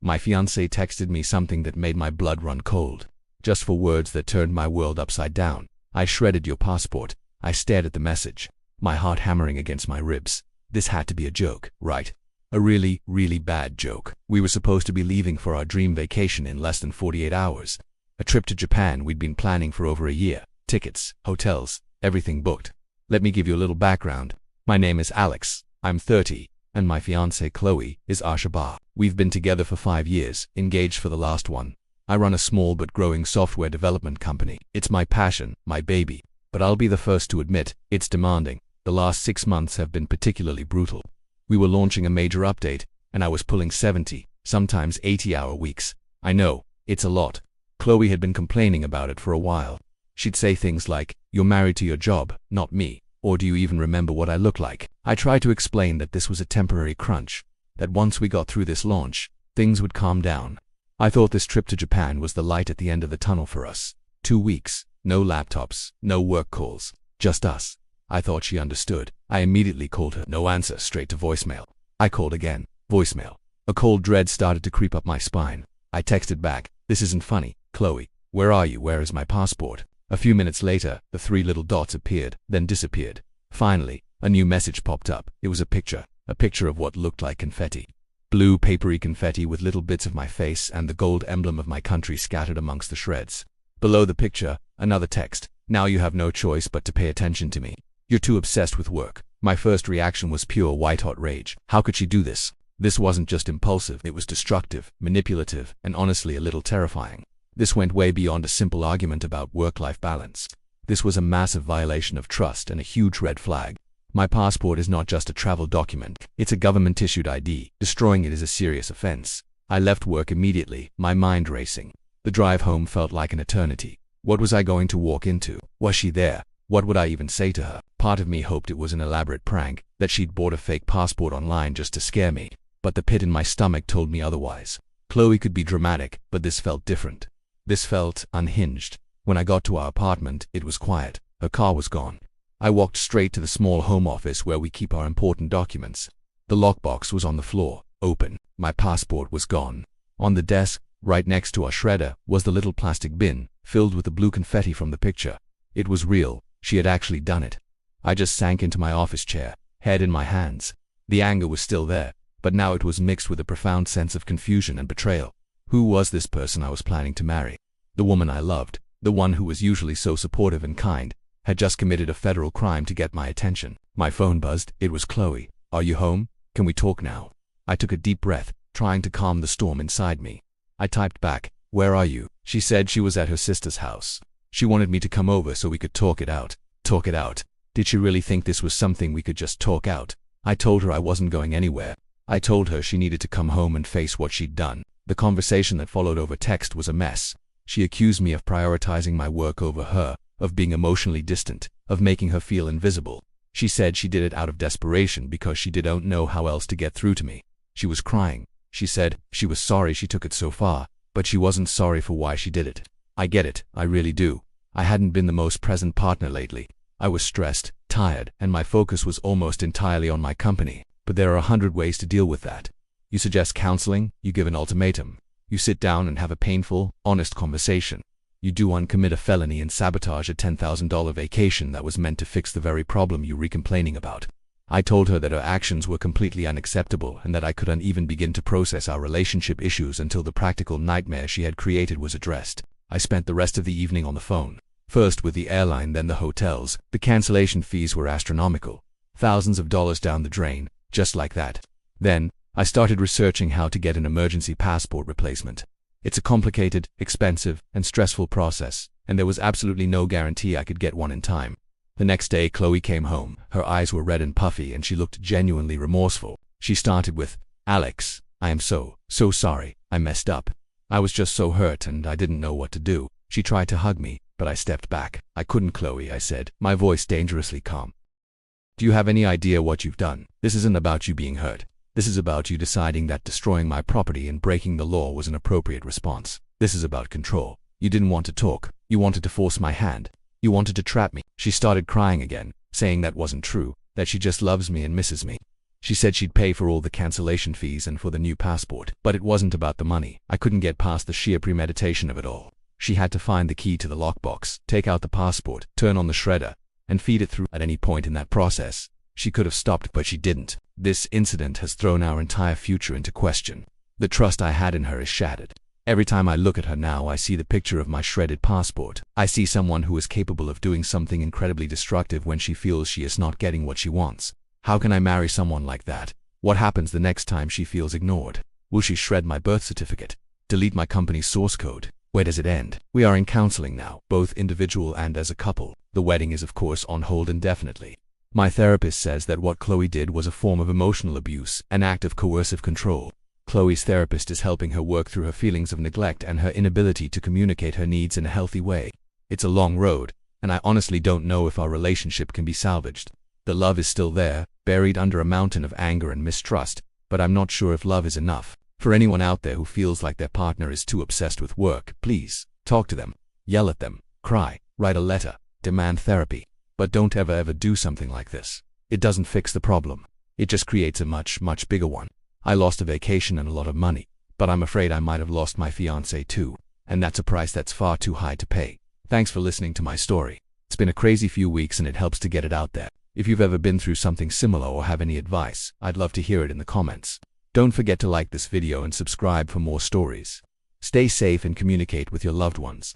My fiancé texted me something that made my blood run cold. Just for words that turned my world upside down. I shredded your passport. I stared at the message, my heart hammering against my ribs. This had to be a joke, right? A really, really bad joke. We were supposed to be leaving for our dream vacation in less than 48 hours. A trip to Japan we'd been planning for over a year. Tickets, hotels, everything booked. Let me give you a little background. My name is Alex. I'm 30, and my fiancée Chloe is Ashabah. We've been together for 5 years, engaged for the last one. I run a small but growing software development company. It's my passion, my baby. But I'll be the first to admit, it's demanding. The last 6 months have been particularly brutal. We were launching a major update, and I was pulling 70, sometimes 80-hour weeks. I know, it's a lot. Chloe had been complaining about it for a while. She'd say things like, "You're married to your job, not me," or "Do you even remember what I look like?" I tried to explain that this was a temporary crunch, that once we got through this launch, things would calm down. I thought this trip to Japan was the light at the end of the tunnel for us. 2 weeks, no laptops, no work calls, just us. I thought she understood. I immediately called her. No answer, straight to voicemail. I called again. Voicemail. A cold dread started to creep up my spine. I texted back, "This isn't funny, Chloe. Where are you? Where is my passport?" A few minutes later, the 3 little dots appeared, then disappeared. Finally, a new message popped up. It was a picture of what looked like confetti. Blue, papery confetti with little bits of my face and the gold emblem of my country scattered amongst the shreds. Below the picture, another text. "Now you have no choice but to pay attention to me. You're too obsessed with work." My first reaction was pure white-hot rage. How could she do this? This wasn't just impulsive, it was destructive, manipulative, and honestly a little terrifying. This went way beyond a simple argument about work-life balance. This was a massive violation of trust and a huge red flag. My passport is not just a travel document, it's a government-issued ID. Destroying it is a serious offense. I left work immediately, my mind racing. The drive home felt like an eternity. What was I going to walk into? Was she there? What would I even say to her? Part of me hoped it was an elaborate prank, that she'd bought a fake passport online just to scare me. But the pit in my stomach told me otherwise. Chloe could be dramatic, but this felt different. This felt unhinged. When I got to our apartment, it was quiet. Her car was gone. I walked straight to the small home office where we keep our important documents. The lockbox was on the floor, open. My passport was gone. On the desk, right next to our shredder, was the little plastic bin, filled with the blue confetti from the picture. It was real. She had actually done it. I just sank into my office chair, head in my hands. The anger was still there, but now it was mixed with a profound sense of confusion and betrayal. Who was this person I was planning to marry? The woman I loved, the one who was usually so supportive and kind, had just committed a federal crime to get my attention. My phone buzzed. It was Chloe. "Are you home? Can we talk now?" I took a deep breath, trying to calm the storm inside me. I typed back, "Where are you?" She said she was at her sister's house. She wanted me to come over so we could talk it out. Talk it out. Did she really think this was something we could just talk out? I told her I wasn't going anywhere. I told her she needed to come home and face what she'd done. The conversation that followed over text was a mess. She accused me of prioritizing my work over her, of being emotionally distant, of making her feel invisible. She said she did it out of desperation because she didn't know how else to get through to me. She was crying. She said she was sorry she took it so far, but she wasn't sorry for why she did it. I get it, I really do. I hadn't been the most present partner lately. I was stressed, tired, and my focus was almost entirely on my company. But there are 100 ways to deal with that. You suggest counseling, you give an ultimatum. You sit down and have a painful, honest conversation. You do uncommit a felony and sabotage a $10,000 vacation that was meant to fix the very problem you were complaining about. I told her that her actions were completely unacceptable and that I couldn't even begin to process our relationship issues until the practical nightmare she had created was addressed. I spent the rest of the evening on the phone. First with the airline, then the hotels. The cancellation fees were astronomical. Thousands of dollars down the drain, just like that. Then, I started researching how to get an emergency passport replacement. It's a complicated, expensive, and stressful process, and there was absolutely no guarantee I could get one in time. The next day, Chloe came home. Her eyes were red and puffy, and she looked genuinely remorseful. She started with, "Alex, I am so sorry. I messed up. I was just so hurt and I didn't know what to do." She tried to hug me, but I stepped back. "I couldn't, Chloe," I said, my voice dangerously calm. "Do you have any idea what you've done? This isn't about you being hurt. This is about you deciding that destroying my property and breaking the law was an appropriate response. This is about control. You didn't want to talk. You wanted to force my hand. You wanted to trap me." She started crying again, saying that wasn't true, that she just loves me and misses me. She said she'd pay for all the cancellation fees and for the new passport, but it wasn't about the money. I couldn't get past the sheer premeditation of it all. She had to find the key to the lockbox, take out the passport, turn on the shredder, and feed it through. At any point in that process, she could have stopped, but she didn't. This incident has thrown our entire future into question. The trust I had in her is shattered. Every time I look at her now, I see the picture of my shredded passport. I see someone who is capable of doing something incredibly destructive when she feels she is not getting what she wants. How can I marry someone like that? What happens the next time she feels ignored? Will she shred my birth certificate? Delete my company's source code? Where does it end? We are in counseling now, both individual and as a couple. The wedding is of course on hold indefinitely. My therapist says that what Chloe did was a form of emotional abuse, an act of coercive control. Chloe's therapist is helping her work through her feelings of neglect and her inability to communicate her needs in a healthy way. It's a long road, and I honestly don't know if our relationship can be salvaged. The love is still there, buried under a mountain of anger and mistrust, but I'm not sure if love is enough. For anyone out there who feels like their partner is too obsessed with work, please, talk to them, yell at them, cry, write a letter, demand therapy. But don't ever do something like this. It doesn't fix the problem. It just creates a much bigger one. I lost a vacation and a lot of money, but I'm afraid I might have lost my fiancé too, and that's a price that's far too high to pay. Thanks for listening to my story. It's been a crazy few weeks and it helps to get it out there. If you've ever been through something similar or have any advice, I'd love to hear it in the comments. Don't forget to like this video and subscribe for more stories. Stay safe and communicate with your loved ones.